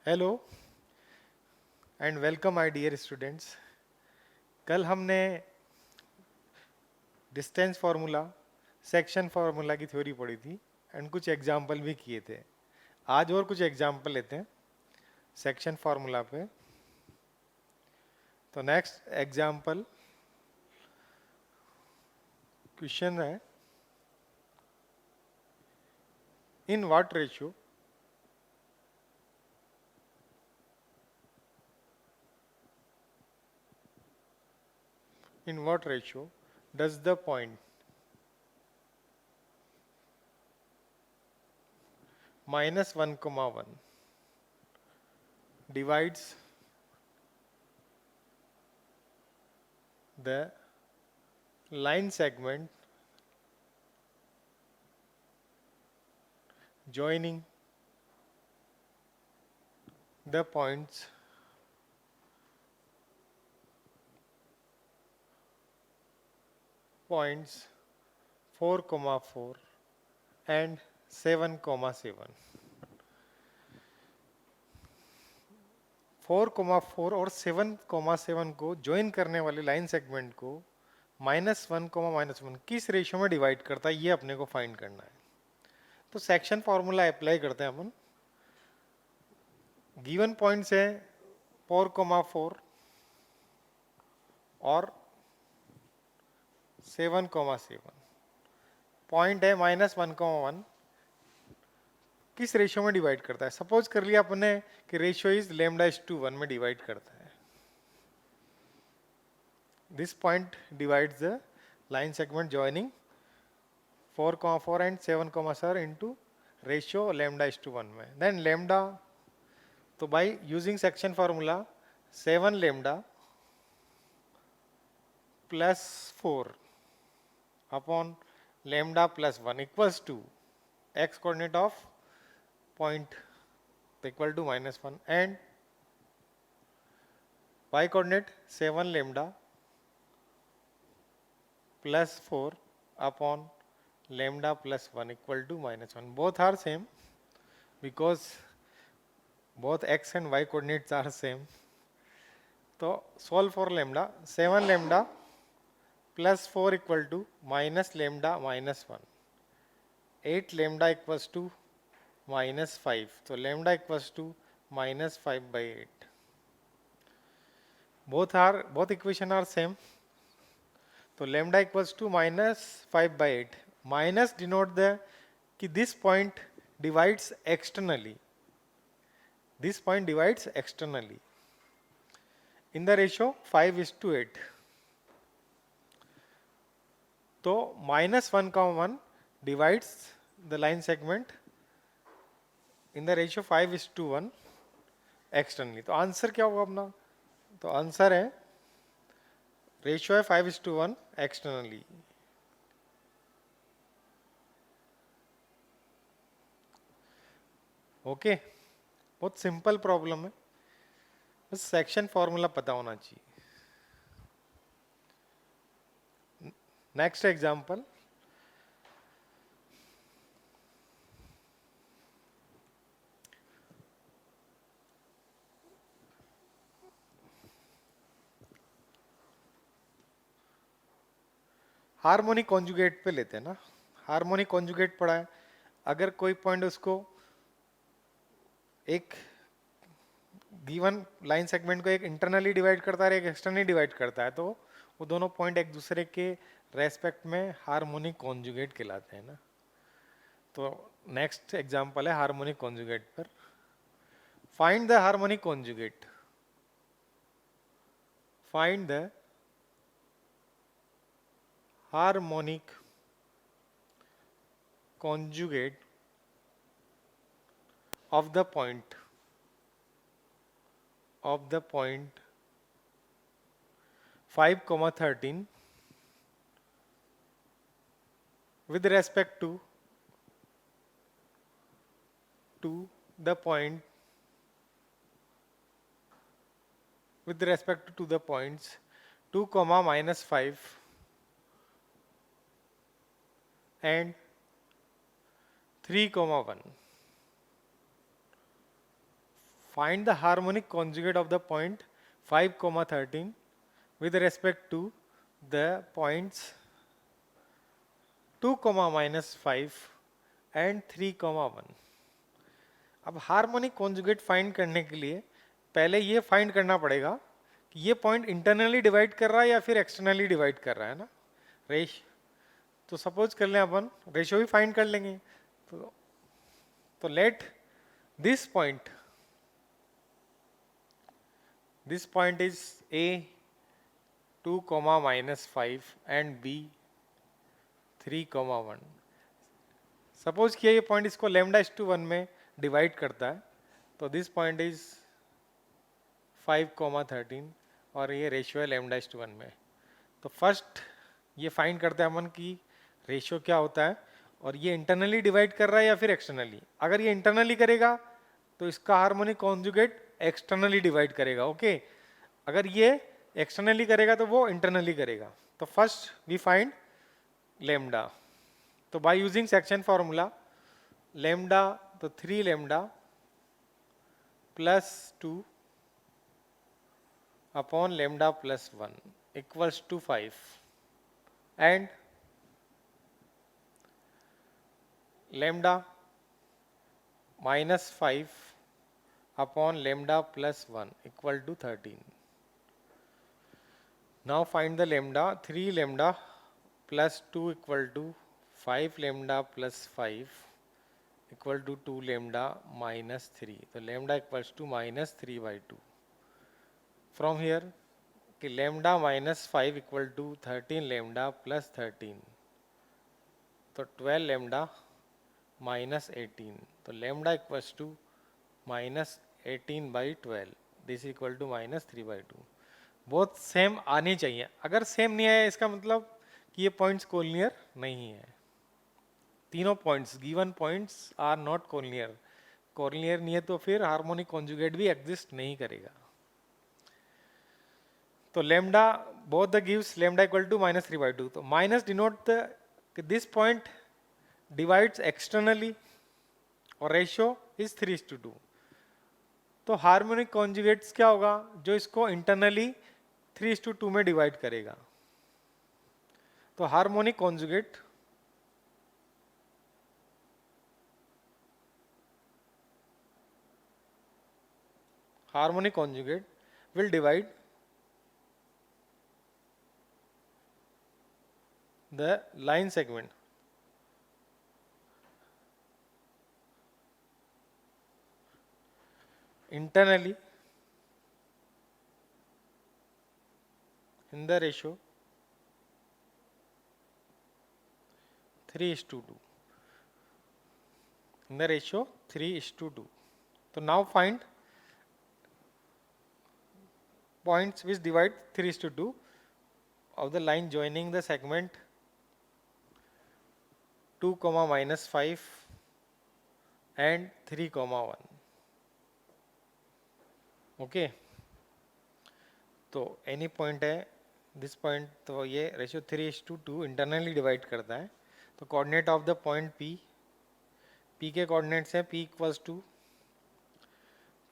Hello and welcome my dear students. कल हमने distance formula, section formula की theory पढ़ी थी एंड कुछ एग्जाम्पल भी किए थे। आज और कुछ एग्जाम्पल लेते हैं सेक्शन फार्मूला पे। तो नेक्स्ट एग्जाम्पल क्वेश्चन है, in what ratio does the point -1, 1 divides the line segment joining the points 4, 4 and 7, 7। 4, 4 और 7, 7 को ज्वाइन करने वाले लाइन सेगमेंट को -1, -1 किस रेशियो में डिवाइड करता है, ये अपने को फाइंड करना है। तो सेक्शन फॉर्मूला अप्लाई करते हैं अपन। गिवन पॉइंट्स है 4, 4 और 7, 7। पॉइंट है -1, 1 किस रेशियो में डिवाइड करता है। सपोज कर लिया अपने कि रेशियो इज λ/1 में डिवाइड करता है। This point divides the line segment joining 4, 4 and 7, into ratio λ/1 में। देन लैम्डा, तो by using section formula 7 λ plus 4 upon λ plus 1 equals to x coordinate of point equal to -1 and y coordinate 7 λ plus 4 upon lambda plus 1 equal to -1. Both are same because both x and y coordinates are same. तो solve for lambda, 7 lambda plus 4 equal to minus lambda minus 1. 8 lambda equals to -5. So lambda equals to -5/8. Both equation are same. तो lambda equals to -5/8. Minus denote the कि this point divides externally. This point divides externally in the ratio 5:8. तो -1, 1 divides the line segment in the ratio 5:1 externally. तो answer क्या होगा अपना? तो answer है ratio है 5:1 एक्सटर्नली। ओके, बहुत सिंपल प्रॉब्लम है, बस सेक्शन फॉर्मूला पता होना चाहिए। नेक्स्ट एग्जांपल, हार्मोनिक कॉन्जुगेट पे लेते हैं ना। हार्मोनिक कॉन्जुगेट पढ़ा है, अगर कोई पॉइंट उसको एक गिवन लाइन सेगमेंट को एक इंटरनली डिवाइड करता है, एक एक्सटर्नली डिवाइड करता है, तो वो दोनों पॉइंट एक दूसरे के रेस्पेक्ट में हार्मोनिक कॉन्जुगेट कहलाते हैं ना। तो नेक्स्ट एग्जांपल है हार्मोनिक कॉन्जुगेट पर। Find the harmonic conjugate. Find the harmonic conjugate of the point 5, 13 with respect to the point the points 2, -5 and 3, 1. find the harmonic conjugate of the point 5, 13 with respect to the points 2, -5 and 3, 1. अब harmonic conjugate find करने के लिए पहले ये find करना पड़ेगा कि ये पॉइंट इंटरनली डिवाइड कर रहा है या फिर एक्सटर्नली डिवाइड कर रहा है ना रेश। तो सपोज कर लें अपन रेशियो भी फाइंड कर लेंगे। तो let this point is A 2, -5 and B 3, 1। Suppose किया ये पॉइंट इसको λ/1 में डिवाइड करता है, तो दिस पॉइंट इज 5, 13 और ये रेशियो है λ/1 में। तो फर्स्ट ये फाइंड करते हैं अपन कि रेशियो क्या होता है और ये इंटरनली डिवाइड कर रहा है या फिर एक्सटर्नली। अगर ये इंटरनली करेगा तो इसका हार्मोनिक कॉन्जुगेट एक्सटर्नली डिवाइड करेगा, ओके। अगर ये एक्सटर्नली करेगा तो वो इंटरनली करेगा। तो फर्स्ट वी फाइंड लेमडा। तो by using section formula lambda, तो 3 lambda plus 2 upon lambda plus 1 equals to 5 and lambda -5 upon lambda plus 1 equal to 13. Now find the lambda. 3 lambda plus 2 equal to 5 lambda plus 5 equal to 2 lambda minus 3. So lambda equals to minus 3 by 2. From here, lambda minus 5 equal to 13 lambda plus 13. So 12 lambda minus 18. So lambda equals to minus 18 by 12. This equal to -3/2। बहुत same आनी चाहिए। अगर same नहीं आया इसका मतलब कि ये पॉइंट्स कोलिनियर नहीं है। तीनों points given points are not collinear. Collinear नहीं है तो फिर हार्मोनिक कॉन्जुगेट भी एग्जिस्ट नहीं करेगा। तो lambda both the gives lambda equal to -3/2। तो minus denote the this point divides externally और रेशियो इज 3:2। तो हार्मोनिक कॉन्जुगेट्स क्या होगा जो इसको इंटरनली 3:2 में डिवाइड करेगा। तो harmonic conjugate will divide the line segment internally in the ratio 3:2. In the ratio 3:2. So now find points which divide 3:2 of the line joining the segment 2, -5 and 3, 1. Okay तो any point है this point, तो ये ratio 3:2 internally divide करता है। तो coordinate of the point P के coordinates हैं P equals to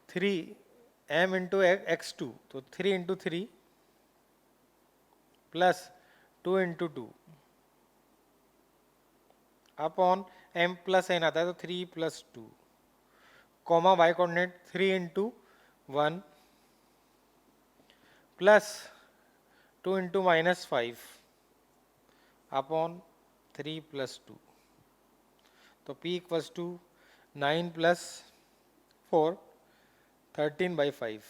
3m into x2, तो 3 into 3 plus 2 into 2 upon m plus n आता है, तो 3 plus 2 comma y coordinate 3 into 1 plus 2 into -5 upon 3 plus 2। तो P equals to 9 plus 4 13/5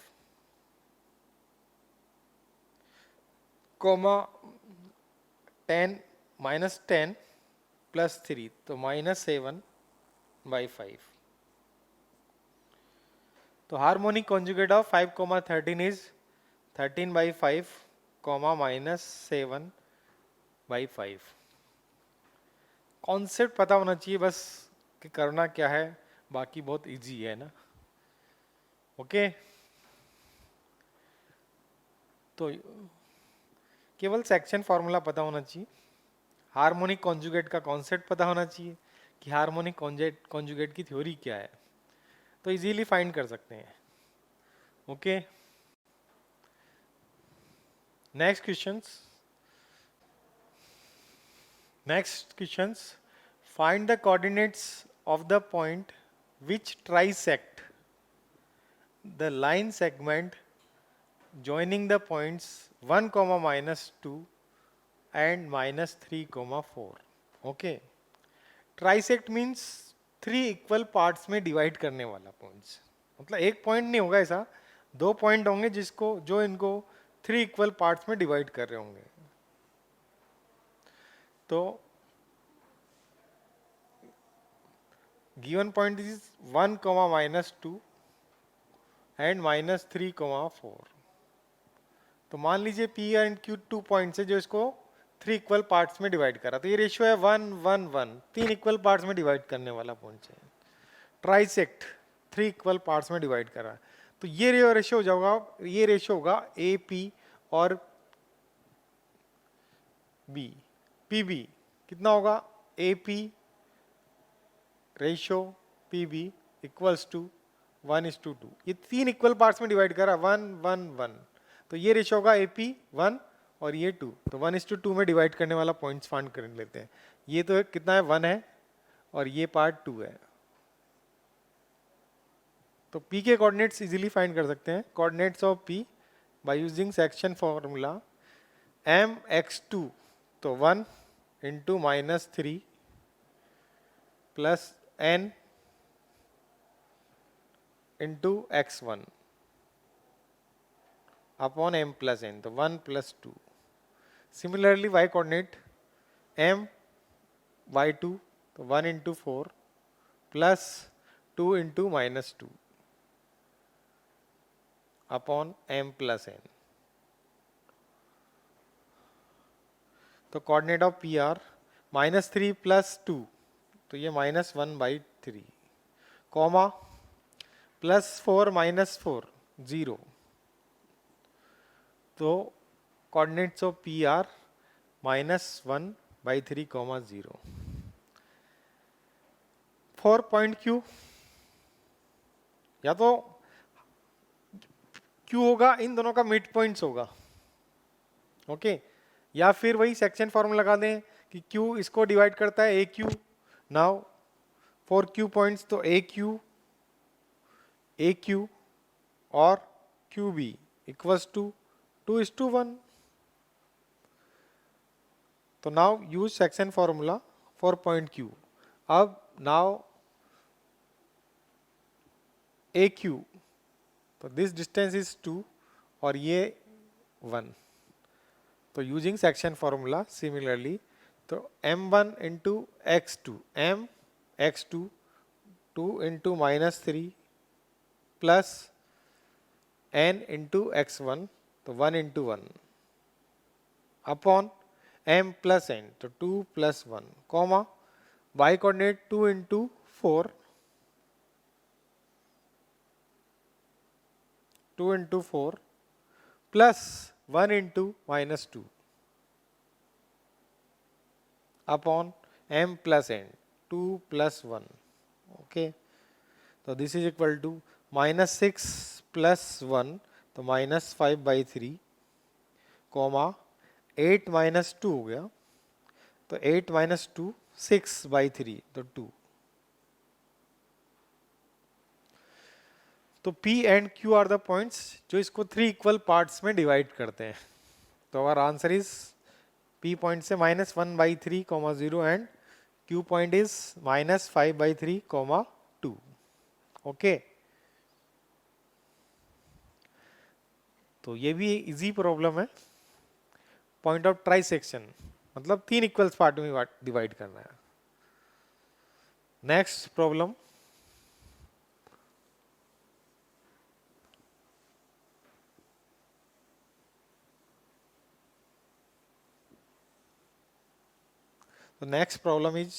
coma 10 -10 plus 3, तो -7/5। तो harmonic conjugate of 5, 13 is 13/5, -7/5। Concept पता होना चाहिए बस कि करना क्या है, बाकी बहुत इजी है ना। ओके तो केवल सेक्शन फॉर्मूला पता होना चाहिए, हार्मोनिक कॉन्जुगेट का कॉन्सेप्ट पता होना चाहिए कि हार्मोनिक कॉन्जुगेट की थ्योरी क्या है, तो इजीली फाइंड कर सकते हैं। Okay. Next questions. Next questions. Find the coordinates of the point which trisect the line segment joining the points 1 comma minus 2 and minus 3 comma 4. Okay. Trisect means three equal parts में divide करने वाला points, मतलब एक point नहीं होगा ऐसा, दो point होंगे जिसको जो इनको थ्री इक्वल पार्ट्स में डिवाइड कर रहे होंगे. तो given point is 1 comma minus 2 and minus 3 comma 4. तो मान लीजिए P and Q two point है जो इसको थ्री इक्वल पार्ट्स में डिवाइड करा, तो ये रेशियो है 1 1 1, तीन इक्वल पार्ट्स में डिवाइड करने वाला पॉइंट है. ट्राइसेक्ट थ्री इक्वल पार्ट्स में डिवाइड कर रहा है, तो ये रेशियो हो जाएगा, ये रेशियो होगा ए पी और बी. पी बी कितना होगा, A P ratio P B equals to 1:2. ये तीन इक्वल पार्ट्स में डिवाइड कर रहा है 1 1 1, तो ये रेशियो होगा ए पी 1 और ये 2, तो 1:2 में डिवाइड करने वाला पॉइंट्स फाइंड कर लेते हैं. ये तो कितना है 1 है और ये पार्ट 2 है. तो P के कोऑर्डिनेट्स इजीली फाइंड कर सकते हैं. Coordinates of P bye using section formula mx2, तो 1 into minus 3 plus n into x1 upon m plus n, तो 1 plus 2. Similarly y coordinate m y2, तो 1 into 4 plus 2 into minus 2 upon m plus n. तो coordinate of P R minus 3 plus 2, तो ये minus 1/3, comma plus 4 minus 4 0. तो coordinates of P R -1/3 comma 0. 4 point Q, या तो Q होगा इन दोनों का मिड पॉइंट्स होगा. ओके या फिर वही सेक्शन फॉर्मूला लगा दें कि Q इसको डिवाइड करता है A Q. Now for Q points, तो ए क्यू और क्यू बी इक्वल्स टू 2:1. तो now use section formula for point Q. अब नाउ ए क्यू, तो दिस डिस्टेंस इज 2 और ये 1. तो यूजिंग सेक्शन फॉर्मूला सिमिलरली, तो m1 into x2, m x2 2 into minus 3 plus n into x1, तो 1 into 1 upon m plus n, तो 2 plus 1, comma y coordinate 2 into 4, 2 into 4 plus 1 into minus 2 upon m plus n, 2 plus 1. Okay, तो this is equal to -6 plus 1, तो -5/3, comma 8 minus 2 हो गया, तो 8 minus 2 6/3, तो 2. तो P and Q are the points जो इसको थ्री इक्वल पार्ट्स में डिवाइड करते हैं. तो our answer is P point से -1/3, 0 and Q point is -5/3, 2. Okay, तो ये भी इजी प्रॉब्लम है. पॉइंट ऑफ ट्राइसेक्शन मतलब तीन इक्वल्स पार्ट में डिवाइड करना है. Next problem, the next problem is,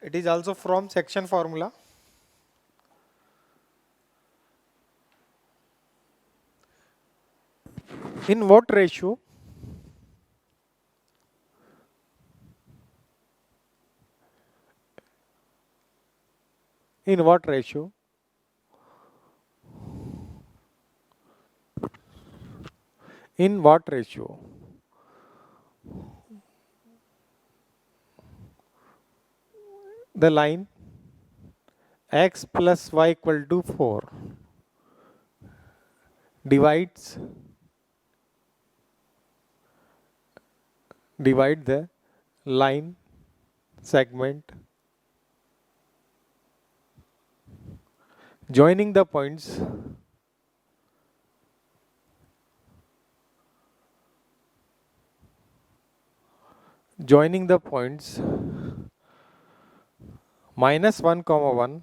it is also from section formula. In what ratio In what ratio? The line x plus y equal to 4 divide the line segment joining the points minus 1 comma 1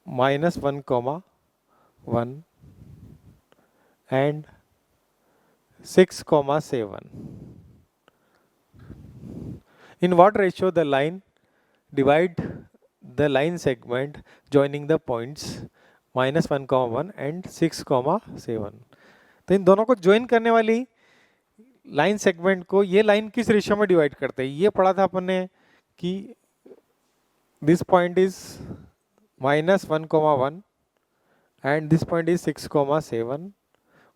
minus 1 comma 1 and 6 comma 7. In what ratio the line divide the line segment joining the points minus 1 comma 1 and 6 comma 7. तो इन दोनों को join करने वाली line segment को ये line किस ratio में divide करते हैं, ये पढ़ा था अपन ने कि this point is minus 1 comma 1 and this point is 6 comma 7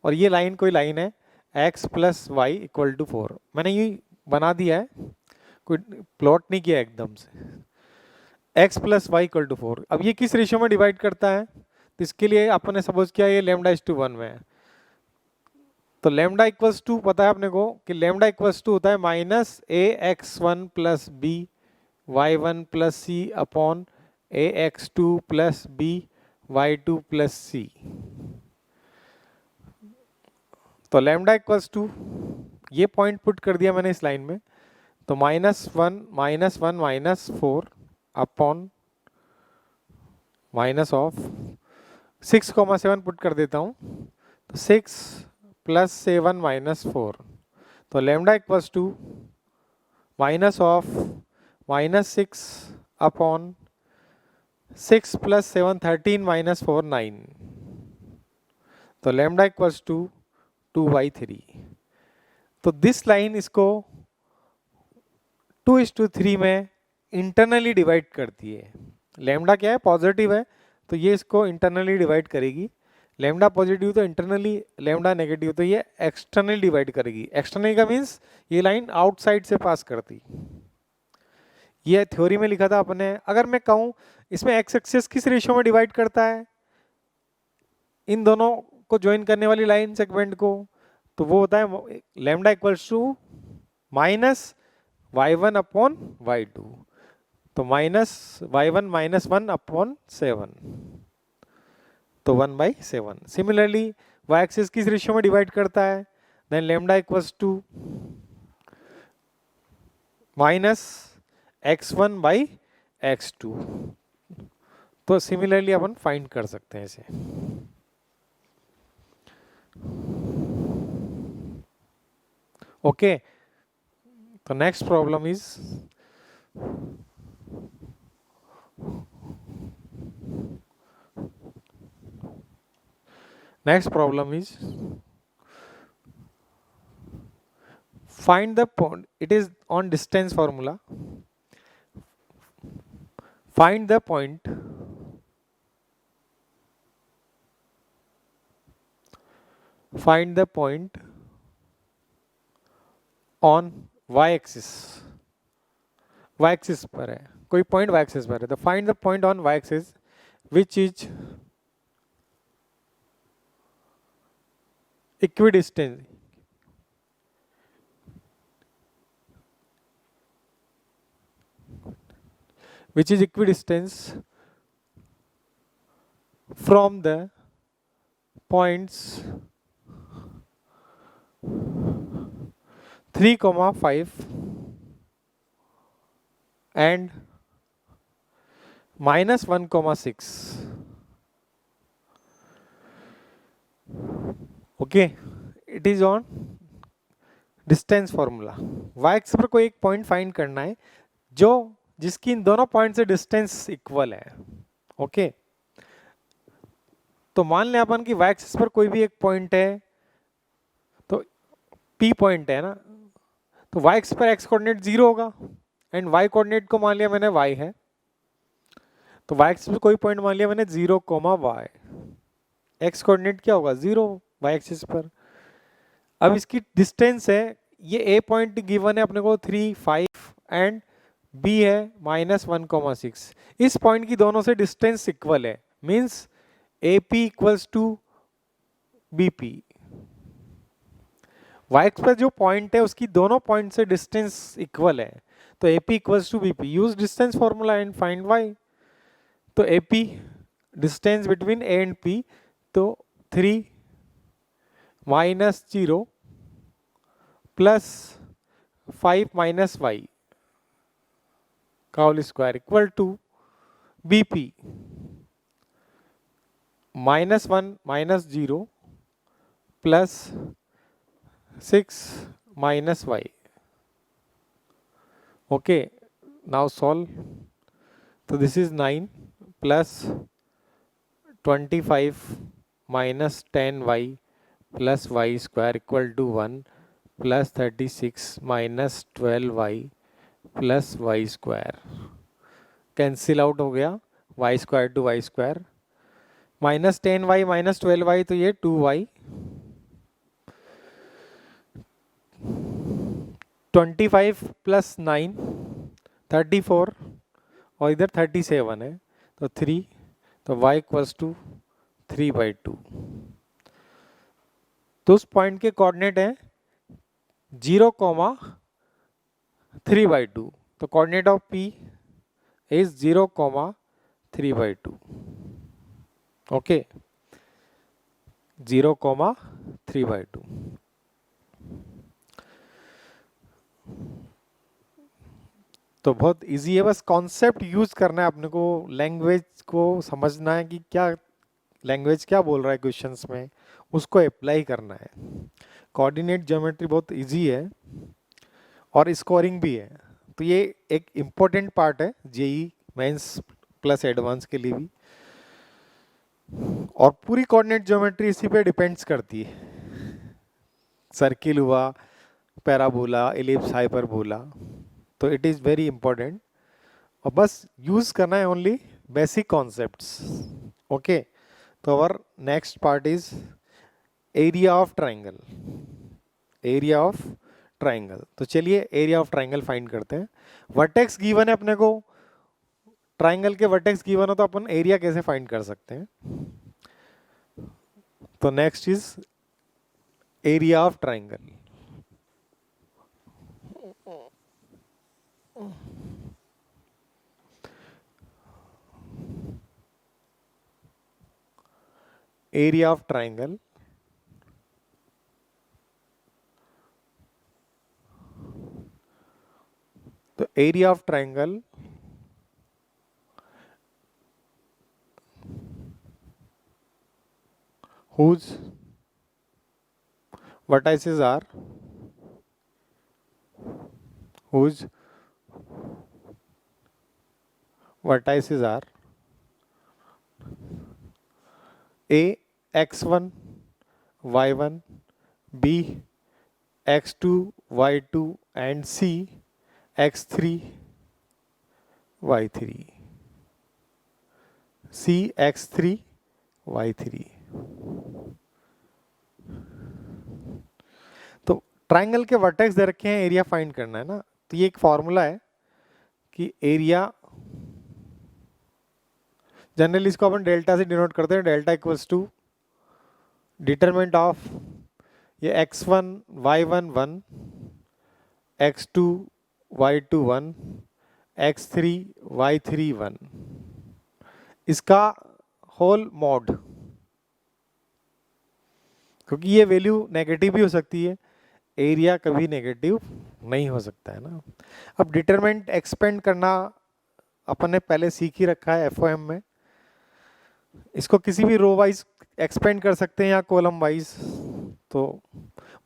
और ये लाइन कोई लाइन है x plus y equal to 4. मैंने ये बना दिया है, कोई प्लॉट नहीं किया एकदम से. x plus y equal to 4. अब ये किस रेशियो में डिवाइड करता है, तो इसके लिए अपन ने सपोज किया ये लैम्डा इज टू 1 में है. तो लैम्डा इक्वल्स टू पता है अपने को कि लैम्डा इक्वल्स टू होता है minus A X one plus B Y one plus C upon A X two plus B Y two plus C. तो लैम्डा इक्वल्स टू ये पॉइंट पुट कर दिया मैंने इस लाइन में, तो minus one minus 4 upon minus of 6,7 put कर देता हूँ, तो 6 प्लस 7 माइनस 4. तो lambda equals to minus of minus 6 upon 6 plus 7 13 minus 4 9. तो लैम्डा इक्वल्स टू 2/3. तो दिस लाइन इसको 2:3 में इंटरनली डिवाइड करती है. लैम्डा क्या है, पॉजिटिव है, तो ये इसको इंटरनली डिवाइड करेगी. लैम्डा पॉजिटिव तो इंटरनली, लैम्डा नेगेटिव तो ये एक्सटर्नली डिवाइड करेगी. एक्सटर्नली का मीन्स ये लाइन आउटसाइड से पास करती. ये थ्योरी में लिखा था अपने. अगर मैं कहूँ इसमें एक्स एक्सिस किस रेशियो में डिवाइड करता है इन दोनों को ज्वाइन करने वाली लाइन सेगमेंट को, तो वो होता है lambda equals to minus y1 upon y2. तो माइनस y1 माइनस 1 अपॉन 7, तो 1/7. सिमिलरली y एक्सिस किस रेशियो में डिवाइड करता है, then lambda equals to minus x1 by x2. तो सिमिलरली अपन फाइंड कर सकते हैं इसे. ओके, तो next problem is find the point. It is on distance formula. Find the point on y axis. y axis पर है, कोई पॉइंट y axis पर है, तो find the point on y axis which is equidistant from the points 3,5 and minus 1,6. Okay, it is on distance formula. y axis पर कोई एक point find करना है जिसकी इन दोनों पॉइंट से डिस्टेंस इक्वल है. ओके, तो मान लें अपन कि y एक्सिस पर कोई भी एक पॉइंट है, तो P पॉइंट है ना, तो y एक्सिस पर x कोऑर्डिनेट 0 होगा एंड y कोऑर्डिनेट को मान लिया मैंने y है. तो y एक्सिस पर कोई पॉइंट मान लिया मैंने 0, y. x कोऑर्डिनेट क्या होगा 0, वाई एक्सिस पर। अब इसकी डिस्टेंस है, ये ए पॉइंट गिवन है अपने को 3, 5 एंड बी है -1,6। इस पॉइंट की दोनों से डिस्टेंस इक्वल है, means A P equals to B P. Y x पर जो पॉइंट है उसकी दोनों पॉइंट से डिस्टेंस इक्वल है, तो A P equals to B P. Use distance formula and find Y. तो A P distance between A and P, तो 3 - 0 प्लस 5 माइनस वाई का whole square equal to B P -1 - 0 plus 6 minus Y. Okay, now solve. तो this is 9 plus 25 minus 10y plus Y square equal to 1 plus 36 minus 12y plus Y square. Cancel out हो गया, y square to y square, -10y minus 12y, तो ये 2y। 25 plus 9 34 और इधर 37 है, तो 3, तो y इक्वल्स टू 3/2। तो उस पॉइंट के कोऑर्डिनेट है 0, 3/2। तो coordinate of P is 0, 3/2। Okay, 0, 3/2। तो बहुत इजी है, बस कॉन्सेप्ट यूज करना है अपने को, लैंग्वेज को समझना है कि क्या लैंग्वेज क्या बोल रहा है क्वेश्चंस में, उसको अप्लाई करना है। कोऑर्डिनेट ज्योमेट्री बहुत इजी है और स्कोरिंग भी है, तो ये एक इम्पोर्टेंट पार्ट है जेई मेंस प्लस एडवांस के लिए भी। और पूरी कोऑर्डिनेट ज्योमेट्री इसी पे डिपेंड्स करती है, सर्किल हुआ, पैराबोला, एलिप्स, हाइपरबोला, तो इट इज़ वेरी इंपॉर्टेंट। और बस यूज करना है ओनली बेसिक कॉन्सेप्ट्स। ओके, तो our next part is area of triangle. Area of triangle, तो चलिए एरिया ऑफ ट्राइंगल फाइंड करते हैं। वर्टेक्स गिवन है अपने को, ट्राइंगल के वर्टेक्स गिवन हो तो अपन एरिया कैसे फाइंड कर सकते हैं। तो next is area of triangle. Area of triangle, तो area of triangle whose vertices are whose vertices are A x1 y1, B x2 y2 and C x3 y3, C x3 y3। तो triangle के vertex दे रखे हैं, area find करना है ना, तो ये एक फॉर्मूला है कि एरिया, जनरली इसको अपन डेल्टा से डिनोट करते हैं, delta equals to determinant of ये x1 y1 1, x2 y2 1, x3 y3 1, इसका होल मॉड, क्योंकि ये वैल्यू नेगेटिव भी हो सकती है, एरिया कभी नेगेटिव नहीं हो सकता है ना। अब डिटरमिनेंट एक्सपेंड करना अपन ने पहले सीख ही रखा है एफओएम में, इसको किसी भी रो वाइज एक्सपेंड कर सकते हैं या कॉलम वाइज। तो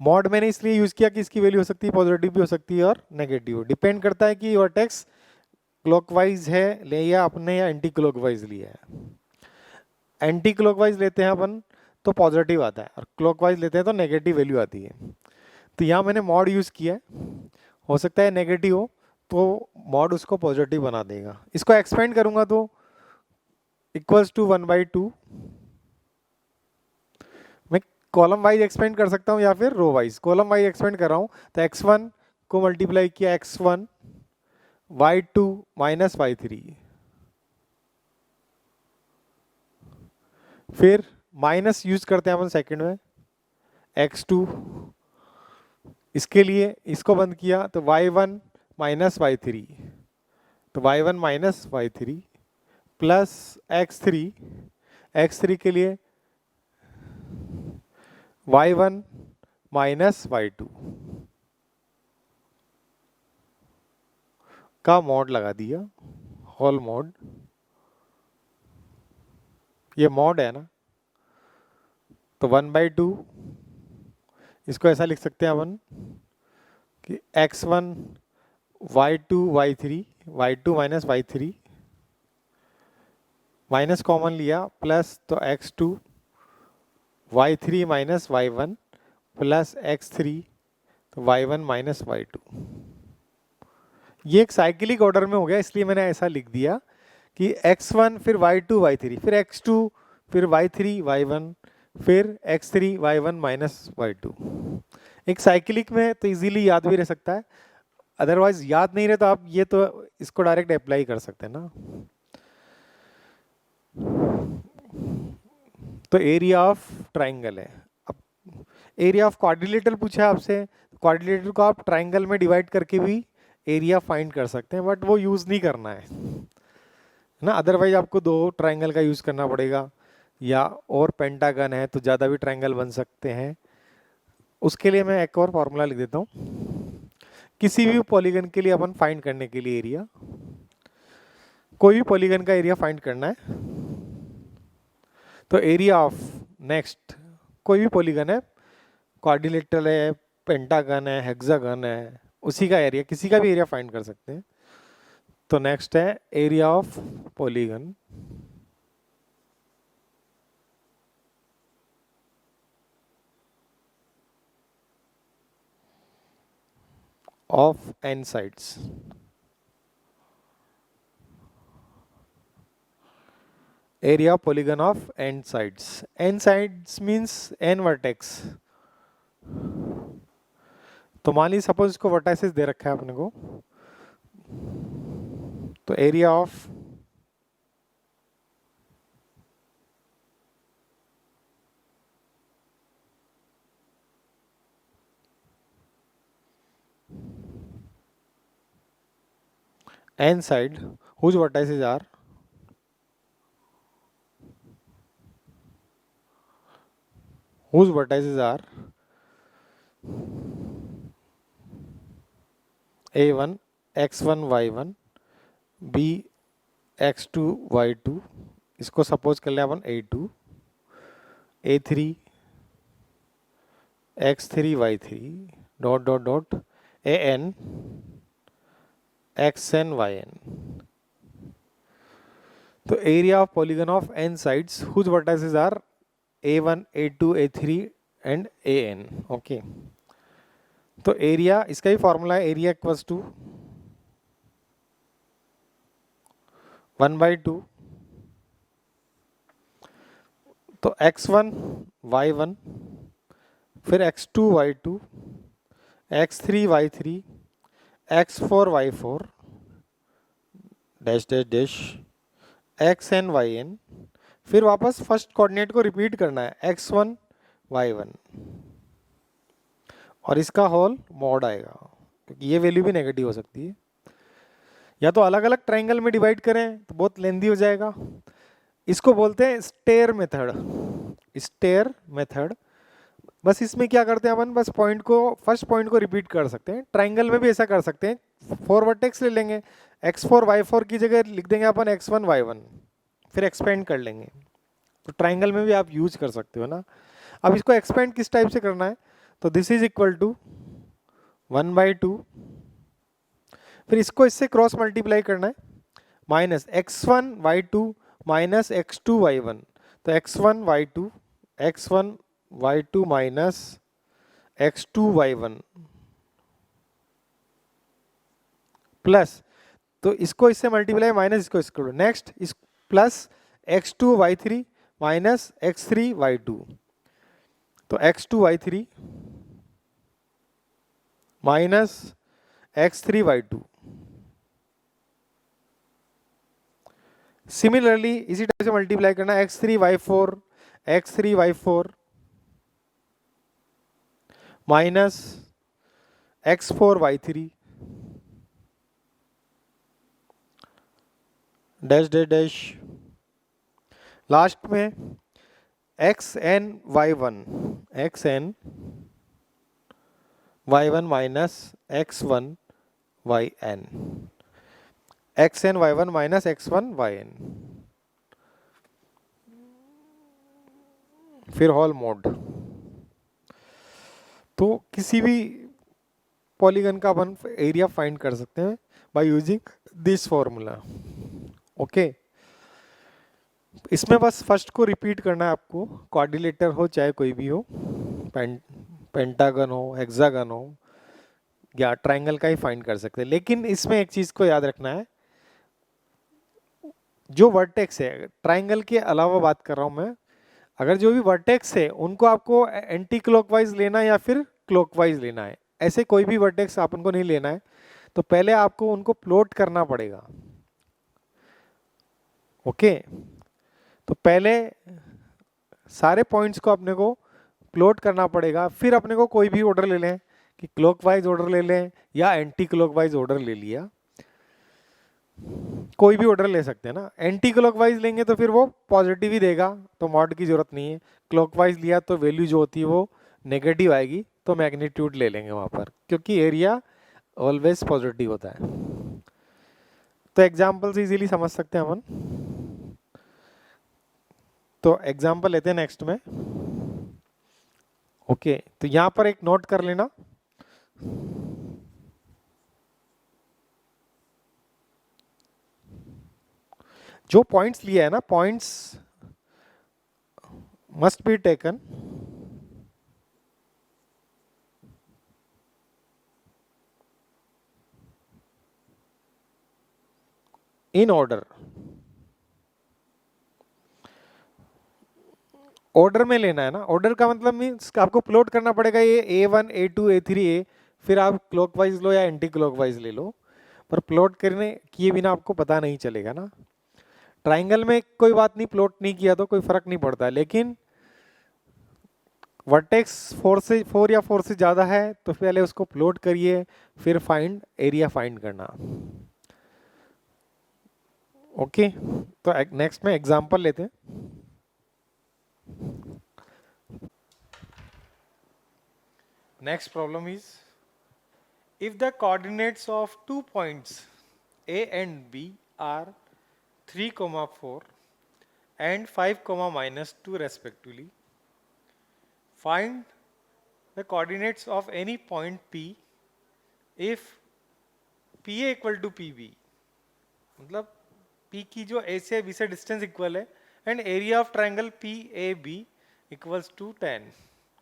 मॉड मैंने इसलिए यूज किया कि इसकी वैल्यू हो सकती है पॉजिटिव भी हो सकती है और नेगेटिव, डिपेंड करता है कि वर्टेक्स क्लॉकवाइज है ले या अपने या एंटी क्लॉकवाइज लिया है। एंटी क्लॉकवाइज लेते हैं अपन तो पॉजिटिव आता है, और क्लॉकवाइज लेते हैं तो नेगेटिव वैल्यू आती है। तो यहाँ मैंने मॉड यूज किया है, हो सकता है नेगेटिव हो तो मॉड उसको पॉजिटिव बना देगा। इसको एक्सपेंड करूंगा तो इक्वल्स टू 1/2। मैं कॉलम वाइज एक्सपेंड कर सकता हूँ या फिर row wise. Column wise expand कर रहा हूँ तो x1 को मल्टीप्लाई किया x1 y2 माइनस y3, फिर माइनस यूज करते हैं अपन सेकंड में x2, इसके लिए इसको बंद किया तो y1 माइनस y3, तो y1 minus y3 plus x3 के लिए y1 माइनस y2 का मॉड लगा दिया, होल मॉड। ये मॉड है ना, तो 1/2 इसको ऐसा लिख सकते हैं अपन कि x1 y2 y2 minus y3 minus common लिया प्लस तो x2 y3 minus y1 plus x3 तो y1 माइनस y2। ये एक साइक्लिक ऑर्डर में हो गया, इसलिए मैंने ऐसा लिख दिया कि x1 फिर y2 y3 फिर x2 फिर y3 y1 फिर x3 y1 माइनस y2। एक साइक्लिक में तो इजीली याद भी रह सकता है, अदरवाइज याद नहीं रहे तो आप ये तो इसको डायरेक्ट अप्लाई कर सकते हैं ना। तो एरिया ऑफ ट्राइंगल है। अब एरिया ऑफ क्वाड्रिलेटरल पूछा है आपसे, क्वाड्रिलेटरल को आप ट्राइंगल में डिवाइड करके भी एरिया फाइंड कर सकते हैं, बट वो यूज नहीं करना है ना, अदरवाइज आपको दो ट्राइंगल का यूज करना पड़ेगा, या और पेंटागन है तो ज़्यादा भी ट्राइंगल बन सकते हैं। उसके लिए मैं एक और फॉर्मूला लिख देता हूँ। किसी भी पॉलीगन के लिए अपन फाइंड करने के लिए एरिया, कोई भी पॉलीगन का एरिया फाइंड करना है तो एरिया ऑफ नेक्स्ट कोई भी पॉलीगन है, क्वाड्रिलेटरल है, पेंटागन है, हेक्सागन है, उसी का एरिया, किसी का भी एरिया फाइंड कर सकते हैं। तो नेक्स्ट है area of polygon of n sides। Area of polygon of n sides। n sides means n vertex। तो मान लीजिए सपोज इसको वर्टाइसेस दे रखा है अपने को, तो area of n side whose vertices are a1 x1 y1 b x2 y2, इसको सपोज कर लिया अपन a2 a3 x3 y3 dot dot dot an xn yn। तो area of polygon of n sides whose vertices are a1 a2 a3 and an। Okay, तो area, इसका ही formula है area equals to 1/2 तो x1 y1 फिर x2 y2 x3 y3 x4 y4 dash dash dash xn yn, फिर वापस first coordinate को repeat करना है x1 y1 और इसका होल मॉड आएगा, क्योंकि ये वैल्यू भी नेगेटिव हो सकती है। या तो अलग अलग ट्राइंगल में डिवाइड करें तो बहुत लेंदी हो जाएगा, इसको बोलते हैं स्टेयर मेथड। स्टेयर मेथड, बस इसमें क्या करते हैं अपन, बस पॉइंट को, फर्स्ट पॉइंट को रिपीट कर सकते हैं। ट्राइंगल में भी ऐसा कर सकते हैं, 4 वर्टेक्स ले लेंगे, x4 y4 की जगह लिख देंगे अपन x1 y1, फिर एक्सपेंड कर लेंगे। तो ट्राइंगल में भी आप यूज कर सकते हो ना। अब इसको एक्सपेंड किस टाइप से करना है, तो दिस इज इक्वल टू 1/2, फिर इसको इससे क्रॉस मल्टीप्लाई करना है, minus x1 y2 minus x2 y1, तो x1 y2 minus x2 y1 plus, तो इसको इससे मल्टीप्लाई माइनस इसको नेक्स्ट इस plus x2 y3 minus x3 y2, तो x2 y3 minus x3 y2। Similarly इसी टाइप से मल्टीप्लाई करना, x3 y4 minus x4 y3 dash dash dash, last में xn y1 minus xn y1 minus x1 yn, फिर whole mode. तो किसी भी polygon का अपन एरिया फाइंड कर सकते हैं by using this formula. Okay, इसमें बस फर्स्ट को रिपीट करना है आपको, क्वाड्रिलेटर हो चाहे कोई भी हो, पेंटागन हो, हेक्सागन हो या ट्राइंगल का ही फाइंड कर सकते हैं। लेकिन इसमें एक चीज को याद रखना है, जो वर्टेक्स है, ट्राइंगल के अलावा बात कर रहा हूं मैं, अगर जो भी वर्टेक्स है उनको आपको एंटी क्लॉकवाइज लेना है या फिर क्लॉकवाइज लेना है, ऐसे कोई भी वर्टेक्स आप उनको नहीं लेना है, तो पहले आपको उनको प्लॉट करना पड़ेगा। ओके, तो पहले सारे पॉइंट्स को अपने को प्लॉट करना पड़ेगा, फिर अपने को कोई भी ऑर्डर ले लें कि क्लॉकवाइज ऑर्डर ले लें या एंटी क्लॉकवाइज ऑर्डर ले लिया, कोई भी ऑर्डर ले सकते हैं ना। एंटी क्लॉकवाइज लेंगे तो फिर वो पॉजिटिव ही देगा, तो मॉड की जरूरत नहीं है। क्लॉकवाइज लिया तो वैल्यू जो होती है वो नेगेटिव आएगी, तो मैग्नीट्यूड ले लेंगे वहां पर, क्योंकि एरिया ऑलवेज पॉजिटिव होता है। तो एग्जाम्पल से इजीली समझ सकते हैं अपन। तो एग्जाम्पल लेते हैं नेक्स्ट में। ओके, तो यहां पर एक नोट कर लेना, जो पॉइंट्स लिया है ना, points must be taken in order. Order में लेना है ना, ऑर्डर का मतलब मीन्स आपको प्लॉट करना पड़ेगा, ये A1 A2 A3 A, फिर आप क्लॉकवाइज लो या एंटी क्लॉकवाइज ले लो, पर प्लॉट करने किए बिना आपको पता नहीं चलेगा ना। ट्राइंगल में कोई बात नहीं, प्लॉट नहीं किया तो कोई फर्क नहीं पड़ता, लेकिन वर्टेक्स 4 या 4 से ज्यादा है तो पहले उसको प्लॉट करिए, फिर फाइंड एरिया फाइंड करना। ओके, तो नेक्स्ट में एग्जांपल लेते हैं। Next problem is, if the coordinates of 2 points A and B are 3, 4 and 5, -2 respectively, find the coordinates of any point P if PA equal to PB, मतलब P की जो A से B से distance equal है, and area of triangle PAB equals to 10।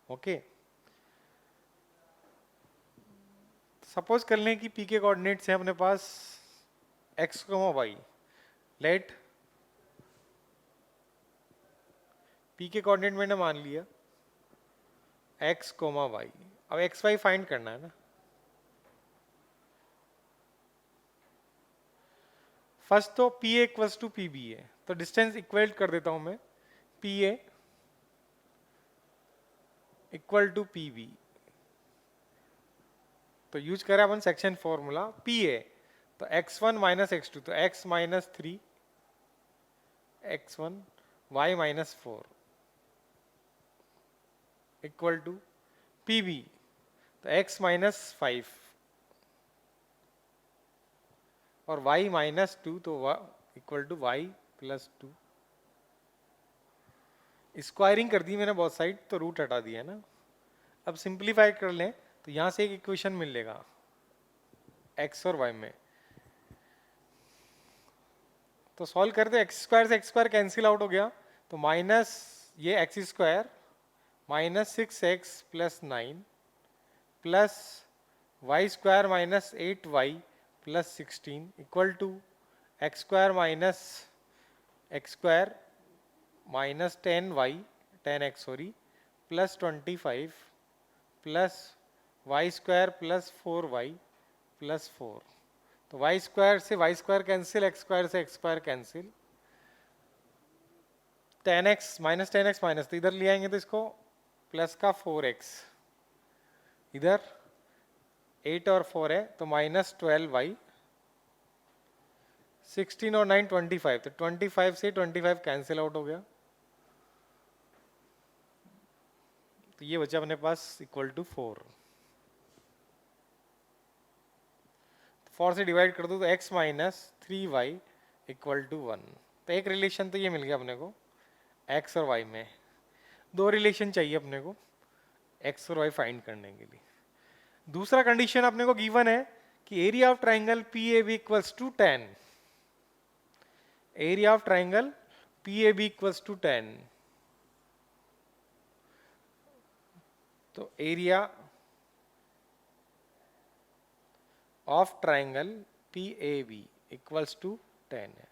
Okay, suppose कर लें कि P के कोऑर्डिनेट्स हैं अपने पास x, y। लेट P के कोऑर्डिनेट मैंने मान लिया x, y। अब x, y फाइंड करना है ना। फर्स्ट तो PA इक्वल्स टू PB है, तो डिस्टेंस इक्वल कर देता हूं मैं, PA इक्वल टू PB। तो यूज करें अपन सेक्शन फॉर्मूला PA, तो x1 माइनस x2, तो x minus 3 x1 y minus 4 equal to PB, तो x माइनस 5 और y माइनस 2, तो equal to y plus 2। Squaring कर दी मैंने बहुत साइड, तो रूट हटा दिया ना। अब सिंप्लीफाई कर लें तो यहां से एक इक्वेशन मिलेगा x और y में, तो सॉल्व करते एक्स स्क्वायर से एक्स स्क्वायर कैंसिल आउट हो गया, तो माइनस ये X square minus 6x plus 9 plus Y square minus 8y plus 16 equal to X square minus 10y 10x sorry plus 25 plus Y square plus 4y plus 4। तो Y square से Y square cancel, X square से X square cancel, 10x minus 10x minus, तो इधर ले आएंगे तो इसको plus का 4x, इधर 8 और 4 है तो माइनस 12y, 16 और 9 25, तो 25 से 25 कैंसिल आउट हो गया, तो ये बचा अपने पास इक्वल टू 4। 4 से डिवाइड कर दो तो x minus 3y equal to 1। तो एक रिलेशन तो ये मिल गया अपने को x और y में। दो रिलेशन चाहिए अपने को x और y फाइंड करने के लिए। दूसरा कंडीशन अपने को गिवन है कि area of triangle PAB equals to 10। Area of triangle PAB equals to 10। तो area of triangle PAB equals to 10 है।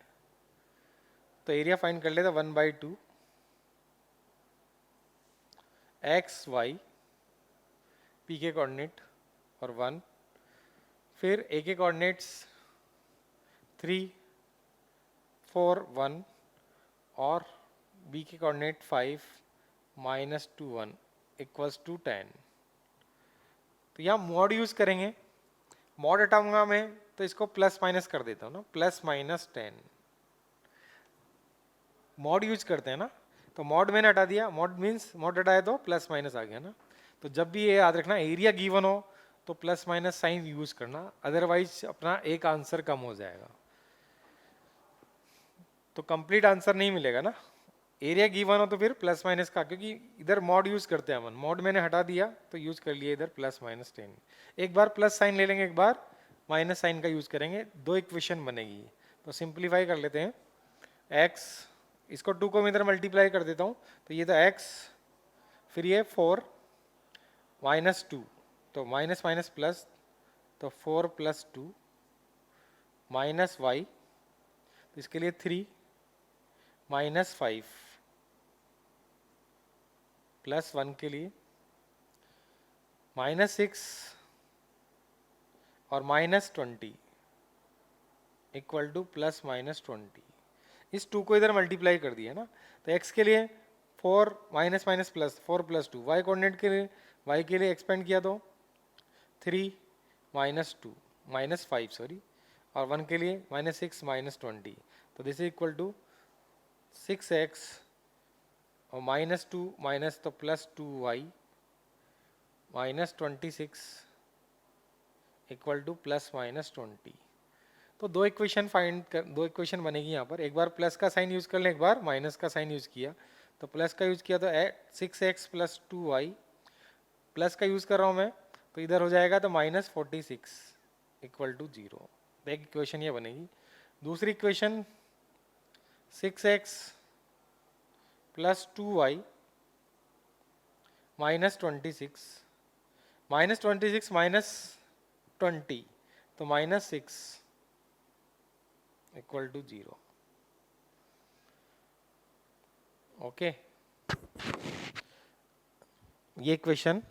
तो एरिया फाइंड कर लेते 1/2 एक्स वाई, P के कोऑर्डिनेट और 1, फिर A के कोऑर्डिनेट्स 3, 4, 1 और B के कोऑर्डिनेट 5, -2, 1 इक्वल्स टू 10। तो यहाँ मॉड यूज करेंगे, मॉड हटाऊंगा मैं तो इसको प्लस माइनस कर देता हूँ ना, प्लस माइनस 10। मॉड यूज करते हैं ना, तो मॉड मैंने हटा दिया, मॉड मीन्स मॉड हटाया तो प्लस माइनस आ गया ना। तो जब भी ये याद रखना एरिया गिवन हो तो प्लस माइनस साइन यूज करना, अदरवाइज अपना एक आंसर कम हो जाएगा, तो कंप्लीट आंसर नहीं मिलेगा ना। एरिया गिवन हो तो फिर प्लस माइनस का, क्योंकि इधर मॉड यूज करते हैं अपन, मॉड मैंने हटा दिया तो यूज कर लिया इधर प्लस माइनस 10। एक बार प्लस साइन ले लेंगे, एक बार माइनस साइन का यूज करेंगे, दो इक्वेशन बनेगी। तो सिंप्लीफाई कर लेते हैं, x, इसको 2 को मैं इधर मल्टीप्लाई कर देता हूँ, तो ये तो x, फिर ये 4 -2, तो माइनस माइनस प्लस, तो 4 + 2 माइनस y, तो इसके लिए 3 -5 प्लस 1 के लिए -6 और -20 इक्वल टू प्लस माइनस 20। इस 2 को इधर मल्टीप्लाई कर दिया ना, तो x के लिए 4 minus minus plus 4 + 2, y coordinate के लिए y के लिए एक्सपेंड किया तो 3 -2 -5 सॉरी, और 1 के लिए -6 -20, तो this is equal to 6x और -2 माइनस तो +2y -26 equal to plus minus 20। तो दो इक्वेशन दो इक्वेशन बनेगी यहाँ पर, एक बार प्लस का साइन यूज कर लें, एक बार माइनस का साइन यूज किया। तो प्लस का यूज किया तो 6x + 2y, प्लस का यूज कर रहा हूँ मैं तो इधर हो जाएगा तो -46 इक्वल टू 0। एक इक्वेशन ये बनेगी। दूसरी इक्वेशन 6x + 2y -26 -20 तो -6 इक्वल टू 0। ओके, ये इक्वेशन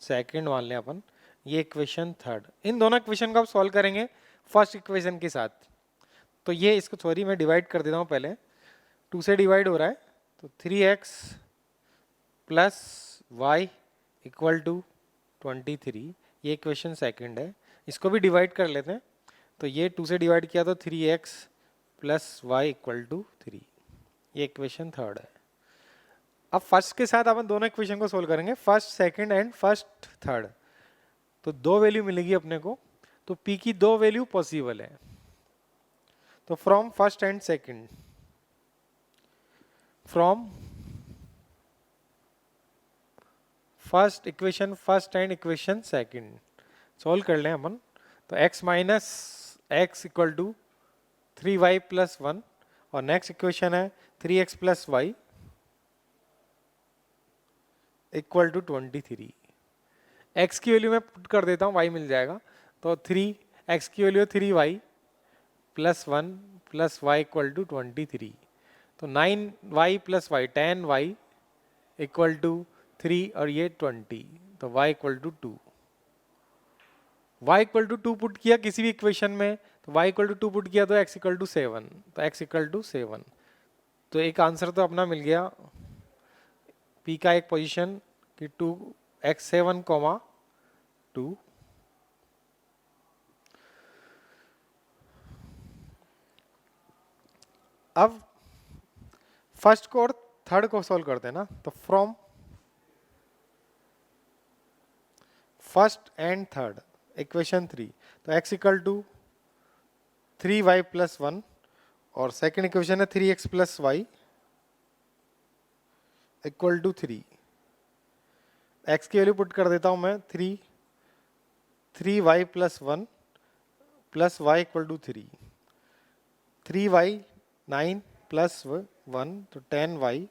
सेकंड मान लें अपन, ये इक्वेशन थर्ड। इन दोनों इक्वेशन को आप सॉल्व करेंगे फर्स्ट इक्वेशन के साथ। तो ये इसको सॉरी मैं डिवाइड कर देता हूँ पहले, 2 से डिवाइड हो रहा है तो 3x + y इक्वल टू 23, ये इक्वेशन सेकंड है। इसको भी डिवाइड कर लेते हैं, तो ये 2 से डिवाइड किया तो 3x + y इक्वल टू 3, ये इक्वेशन थर्ड है। अब फर्स्ट के साथ अपन दोनों इक्वेशन को सोल्व करेंगे, first second and first third. तो दो वैल्यू मिलेगी अपने को, तो p की दो वैल्यू पॉसिबल है। तो from first and second, from first equation first and equation second solve कर लें अपन। तो x - x equal to 3y + 1, और नेक्स्ट इक्वेशन है 3x + y equal to 23। x की वैल्यू मैं पुट कर देता हूँ, y मिल जाएगा। तो 3x की value 3y + 1 + y equal to 23, तो 9y + y 10y equal to 3 और ये 20, तो y equal to 2। y equal to 2 put किया किसी भी इक्वेशन में, तो y इक्वल टू 2 पुट किया तो x इक्वल टू 7, तो x इक्वल टू 7। तो एक आंसर तो अपना मिल गया p का एक पोजीशन कि 2x7, 2। अब फर्स्ट को और थर्ड को सॉल्व करते हैं ना, तो from first and third equation 3, तो x equal to 3y plus 1 और सेकेंड इक्वेशन है 3x plus y equal to 3। x की वैल्यू पुट कर देता हूं मैं 3y plus 1 plus y equal to 3। 3y 9 plus 1 तो 10y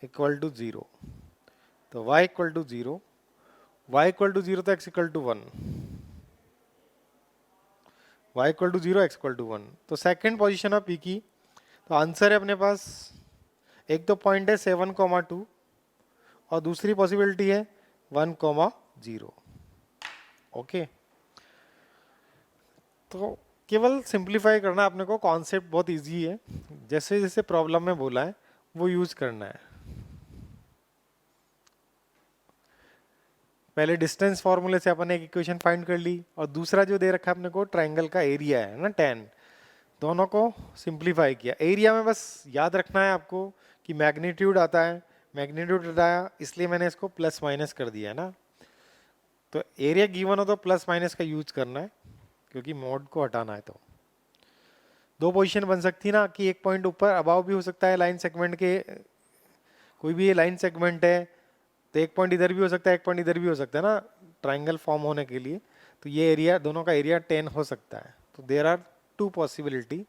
इक्वल टू 0, तो y equal to 0, y equal to 0 तो x equal to 1, y equal to 0, x equal to 1। तो second position है p की, तो आंसर है अपने पास, एक तो पॉइंट है 7,2 और दूसरी पॉसिबिलिटी है 1,0। ओके, तो केवल सिंप्लीफाई करना है अपने को, कॉन्सेप्ट बहुत इजी है, जैसे जैसे प्रॉब्लम में बोला है वो यूज करना है। पहले डिस्टेंस फॉर्मूले से अपन ने एक इक्वेशन फाइंड कर ली और दूसरा जो दे रखा है अपने को ट्रायंगल का एरिया है ना 10, दोनों को सिंप्लीफाई किया। एरिया में बस याद रखना है आपको कि मैग्नीट्यूड आता है, मैग्नीट्यूड आया इसलिए मैंने इसको प्लस माइनस कर दिया है ना, तो एरिया गिवन हो तो प्लस माइनस का यूज करना है क्योंकि मोड को हटाना है। तो दो पोजीशन बन सकती ना कि एक पॉइंट ऊपर अबाव भी हो सकता है लाइन सेगमेंट के, कोई भी ये लाइन सेगमेंट है तो एक पॉइंट इधर भी हो सकता है एक पॉइंट इधर भी हो सकता है ना ट्रायंगल फॉर्म होने के लिए, तो ये एरिया दोनों का एरिया 10 हो सकता है। तो देयर आर 2 पॉसिबिलिटी,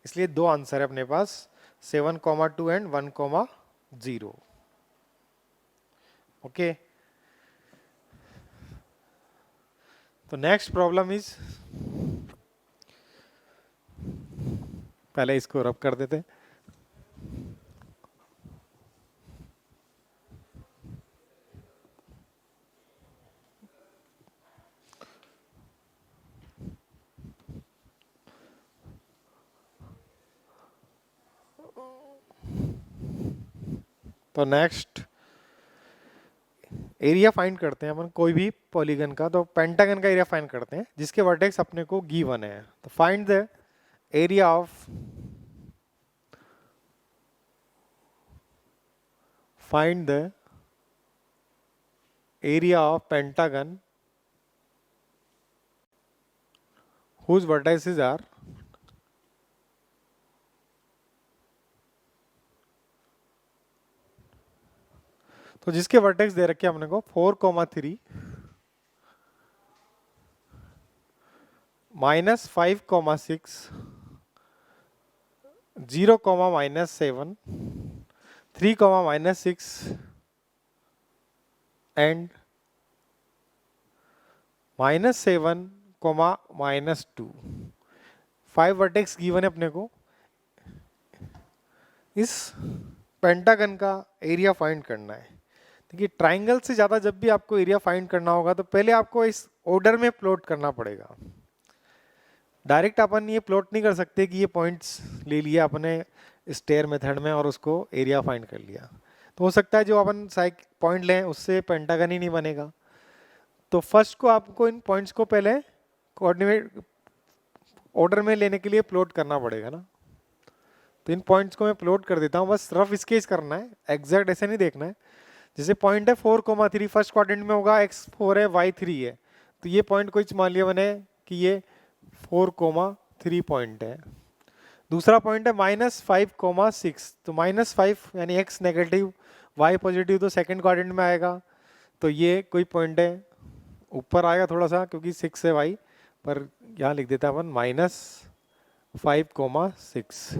इसलिए दो आंसर है अपने पास 7,2 एंड 1,0। ओके, तो नेक्स्ट प्रॉब्लम इज, पहले इसको रब कर देते हैं। तो नेक्स्ट एरिया फाइंड करते हैं अपन कोई भी पॉलीगन का, तो पेंटागन का एरिया फाइंड करते हैं जिसके वर्टेक्स अपने को गिवन है। तो find the area of, find the area of pentagon whose vertices are तो जिसके वर्टेक्स दे रखे अपने को 4,3 -5,6 0, -7 3, -6 एंड -7, -2। 5 वर्टेक्स गिवन है अपने को, इस पेंटागन का एरिया फाइंड करना है। देखिए ट्राइंगल से ज़्यादा जब भी आपको एरिया फाइंड करना होगा तो पहले आपको इस ऑर्डर में प्लॉट करना पड़ेगा। डायरेक्ट अपन ये प्लॉट नहीं कर सकते कि ये पॉइंट्स ले लिया अपने स्टेयर मेथड में और उसको एरिया फाइंड कर लिया, तो हो सकता है जो अपन साइक पॉइंट लें उससे पेंटागन ही नहीं बनेगा। तो फर्स्ट को आपको इन पॉइंट्स को पहले कोऑर्डिनेट ऑर्डर में लेने के लिए प्लॉट करना पड़ेगा ना। तो इन पॉइंट्स को मैं प्लॉट कर देता हूँ, बस रफ स्केच करना है, एग्जैक्ट ऐसे नहीं देखना है। जैसे पॉइंट है 4,3 फर्स्ट क्वाड्रेंट में होगा, x4 है y3 है, तो ये पॉइंट कोई मान लिया मैंने कि ये 4,3 पॉइंट है। दूसरा पॉइंट है -5,6, तो -5 यानी x नेगेटिव y पॉजिटिव, तो सेकंड क्वाड्रेंट में आएगा। तो ये कोई पॉइंट है ऊपर आएगा थोड़ा सा क्योंकि 6 है y, पर यहाँ लिख देता अपन -5,6।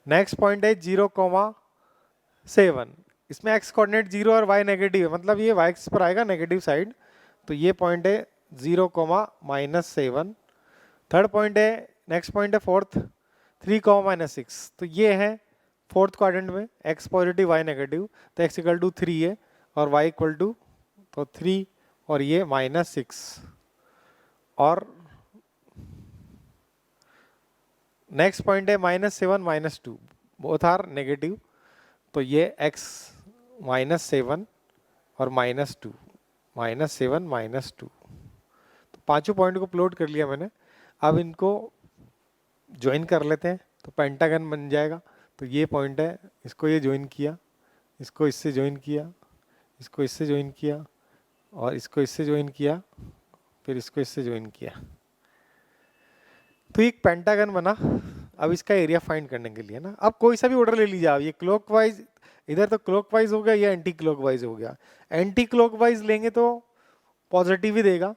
नेक्स्ट पॉइंट है 0,7, इसमें x कोऑर्डिनेट 0 और y नेगेटिव है, मतलब ये y एक्सिस पर आएगा नेगेटिव साइड, तो ये पॉइंट है 0,-7। थर्ड पॉइंट है, नेक्स्ट पॉइंट है फोर्थ 3,-6, तो ये है फोर्थ क्वाड्रेंट में x पॉजिटिव y नेगेटिव, तो x इक्वल टू 3 है और y इक्वल टू तो 3 और ये -6 और नेक्स्ट पॉइंट है -7 -2 बोथ आर नेगेटिव तो ये x -7 और -2 -7 -2 तो पांचों पॉइंट को प्लॉट कर लिया मैंने। अब इनको ज्वाइन कर लेते हैं तो पेंटागन बन जाएगा। तो ये पॉइंट है, इसको ये ज्वाइन किया, इसको इससे ज्वाइन किया, इसको इससे ज्वाइन किया और इसको इससे ज्वाइन किया, फिर इसको इससे ज्वाइन किया, तो एक पेंटागन बना। अब इसका एरिया फाइंड करने के लिए ना, अब कोई सा भी ऑर्डर ले लीजिए आप, ये क्लॉकवाइज, इधर तो क्लॉकवाइज हो गया, ये एंटी क्लॉकवाइज हो गया। एंटी क्लॉकवाइज लेंगे तो पॉजिटिव ही देगा,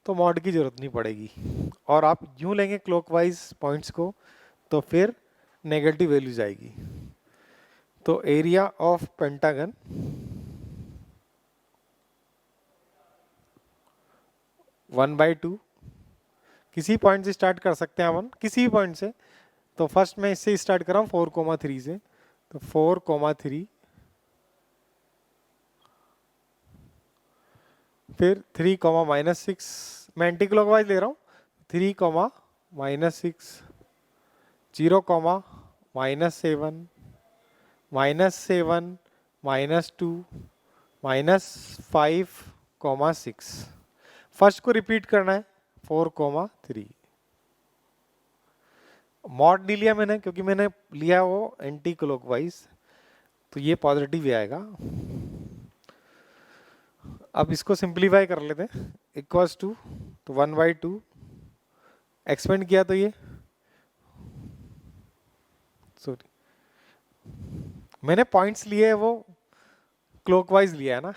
तो मॉड की जरूरत नहीं पड़ेगी। और आप यूं लेंगे क्लॉकवाइज पॉइंट्स को तो फिर नेगेटिव वैल्यूज आएगी। तो एरिया ऑफ पेंटागन 1/2, किसी पॉइंट से स्टार्ट कर सकते हैं अपन, किसी भी पॉइंट से। तो फर्स्ट मैं इससे स्टार्ट कर रहा हूँ 4,3 से, तो 4,3, फिर 3, -6, मैं एंटी क्लॉकवाइज ले रहा हूँ, 3, -6, 0, -7, -7, -2, -5, 6। फर्स्ट को रिपीट करना है 4,3। मॉड नहीं लिया मैंने क्योंकि मैंने लिया वो एंटी क्लॉकवाइज, तो ये पॉजिटिव ही आएगा। अब इसको सिंप्लीफाई कर लेते हैं, इक्वल्स टू तो 1/2 एक्सपेंड किया तो ये, सॉरी मैंने पॉइंट्स लिए है वो क्लॉकवाइज लिया है ना,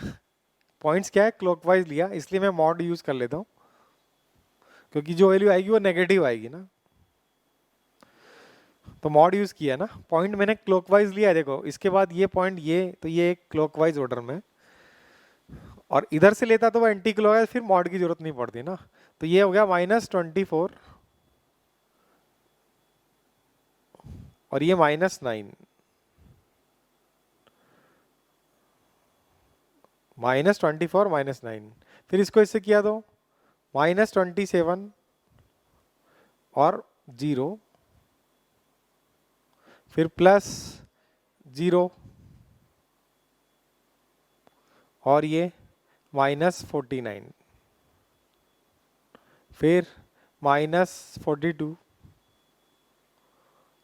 पॉइंट्स क्या है क्लॉकवाइज लिया, इसलिए मैं मॉड यूज कर लेता हूँ क्योंकि जो वैल्यू आएगी वो नेगेटिव आएगी ना, तो मॉड यूज किया ना। पॉइंट मैंने क्लॉकवाइज लिया है, देखो इसके बाद ये पॉइंट, ये तो ये एक क्लॉकवाइज ऑर्डर में, और इधर से लेता तो वो एंटी क्लॉकवाइज, फिर मॉड की जरूरत नहीं पड़ती ना। तो ये हो गया -24 और ये -9, -24 -9, फिर इसको इससे किया तो -27 और 0, फिर +0 और ये -49, फिर -42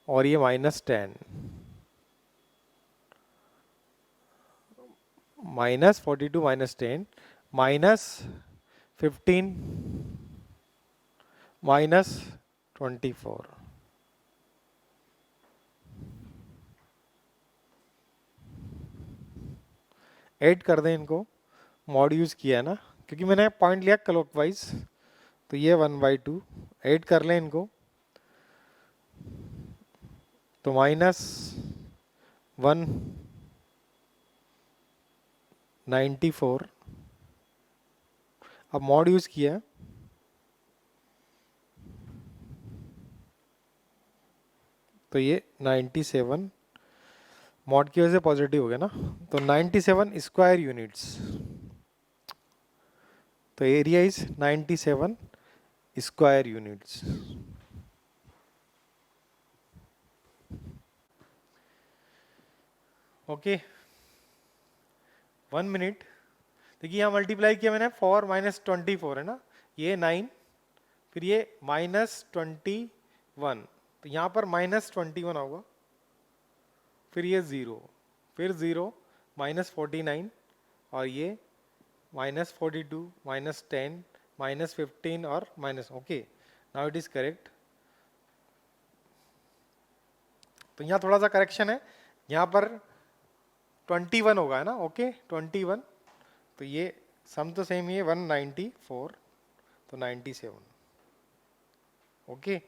और ये -10, -42 -10, -15 -24। ऐड कर दें इनको, मॉड यूज किया है ना क्योंकि मैंने पॉइंट लिया क्लॉकवाइज, तो ये 1/2 ऐड कर लें इनको, तो -194। अब मॉड यूज किया, तो ये 97 मॉड की वजह से पॉजिटिव हो गया ना, तो 97 स्क्वायर यूनिट्स, तो area is 97 square units. Okay 1 minute, देखिए यहाँ मल्टीप्लाई किया मैंने, 4 -24 है ना, ये 9, फिर ये -21, तो यहाँ पर -21 होगा, फिर ये 0, फिर 0, -49 और ये -42 -10 -15 और okay now it is correct. तो यहाँ थोड़ा सा करेक्शन है, यहाँ पर 21 होगा है ना, ओके 21, तो ये सम तो सेम ही है 194, तो 97, ओके।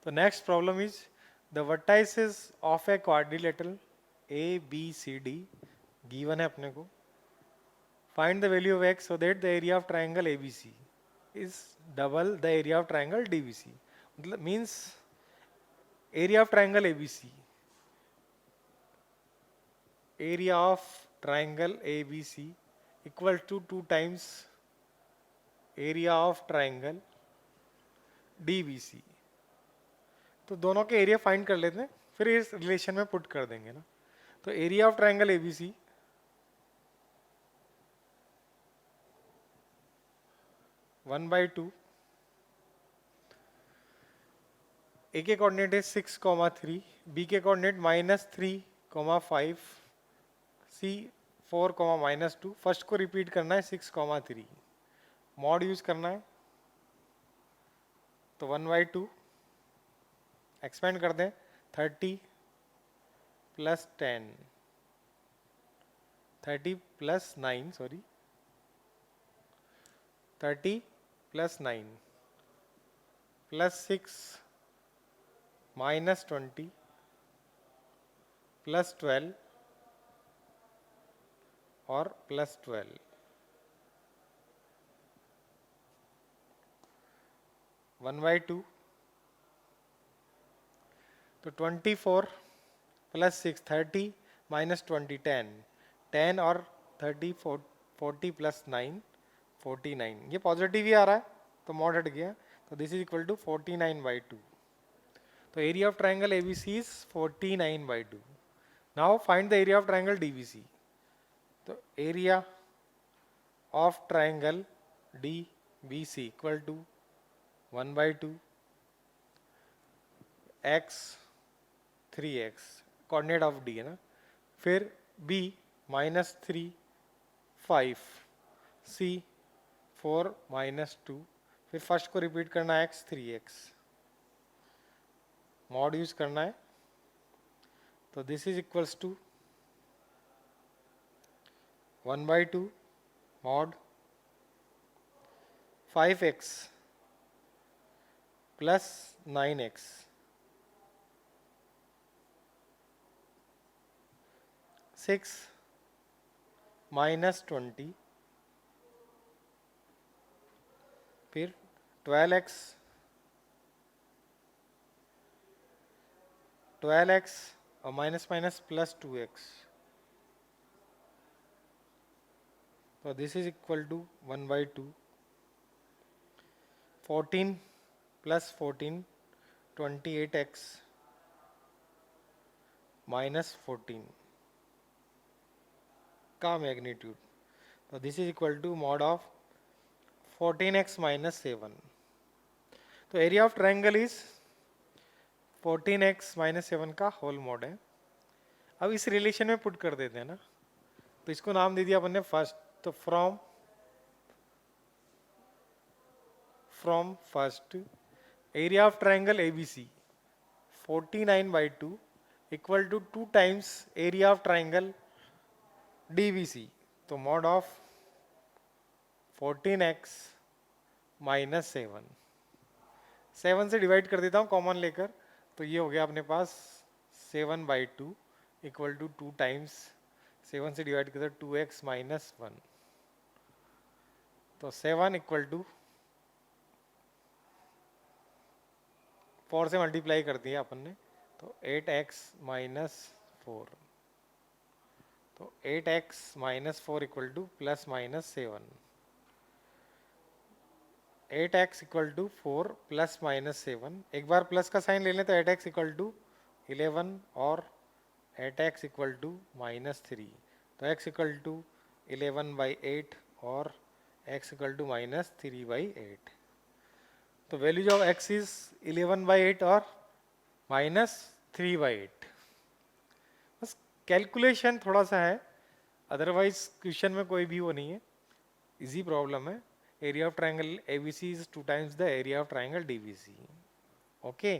तो next problem is the vertices of a quadrilateral ABCD given है अपने को, find the value of x so that the area of triangle ABC is double the area of triangle DBC, मतलब means area of triangle ABC, area of triangle ABC equal to 2 times area of triangle DBC. तो दोनों के area find कर लेते हैं, फिर इस relation में पुट कर देंगे ना. तो एरिया ऑफ ट्राइंगल एबीसी 1/2, ए के कोऑर्डिनेट है 6,3, बी के कोऑर्डिनेट -3,5, सी 4,-2. फर्स्ट को रिपीट करना है 6,3, मॉड यूज करना है. तो 1/2 एक्सपेंड कर दें 30 plus 10, 30 plus 9, sorry 30 plus 9 plus 6 minus 20 plus 12 और प्लस 12. 1/2 तो 24 प्लस 6 30 माइनस 20 10, 10 और 30 40 प्लस 9 49. ये पॉजिटिव ही आ रहा है तो मॉड हट गया. तो दिस इज इक्वल टू 49/2. तो area of triangle ABC is 49/2. Now find the area of triangle DBC. तो area of triangle DBC equal to 1/2 x 3x, coordinate of D है ना, फिर b -3 5, c 4 - 2, फिर फर्स्ट को रिपीट करना है x 3x, mod use करना है. तो this is equals to 1/2 mod 5x plus 9x 6 minus 20, फिर 12x और माइनस माइनस प्लस 2x. तो this is equal to 1/2 14 plus 14 28x minus 14 का मैग्नीट्यूड. तो this is equal to mod of 14x minus 7. तो area of triangle is 14x minus 7 का whole mod है. अब इस रिलेशन में पुट कर देते हैं ना. तो इसको नाम दे दिया अपन ने फर्स्ट. तो from first area of triangle ABC 49/2 equal to 2 times area of triangle DBC. तो मॉड ऑफ 14x माइनस 7, 7 से डिवाइड कर देता हूँ कॉमन लेकर. तो ये हो गया अपने पास 7/2 इक्वल टू 2 टाइम्स 7 से डिवाइड करते 2x माइनस 1. तो 7 इक्वल टू 4 से मल्टीप्लाई कर दिया अपन ने. तो 8x माइनस 4. तो 8x minus 4 equal to plus minus 7. 8x equal to 4 plus minus 7. एक बार प्लस का साइन ले लें तो 8x इक्वल टू 11 और 8x इक्वल टू माइनस 3. तो x इक्वल टू 11/8 और x इक्वल टू माइनस 3/8. तो वैल्यूज ऑफ x इज 11/8 और माइनस 3/8. बस कैलकुलेशन थोड़ा सा है, अदरवाइज क्वेश्चन में कोई भी वो नहीं है, इजी प्रॉब्लम है. Area of triangle ABC is 2 times the area of triangle DBC. Okay.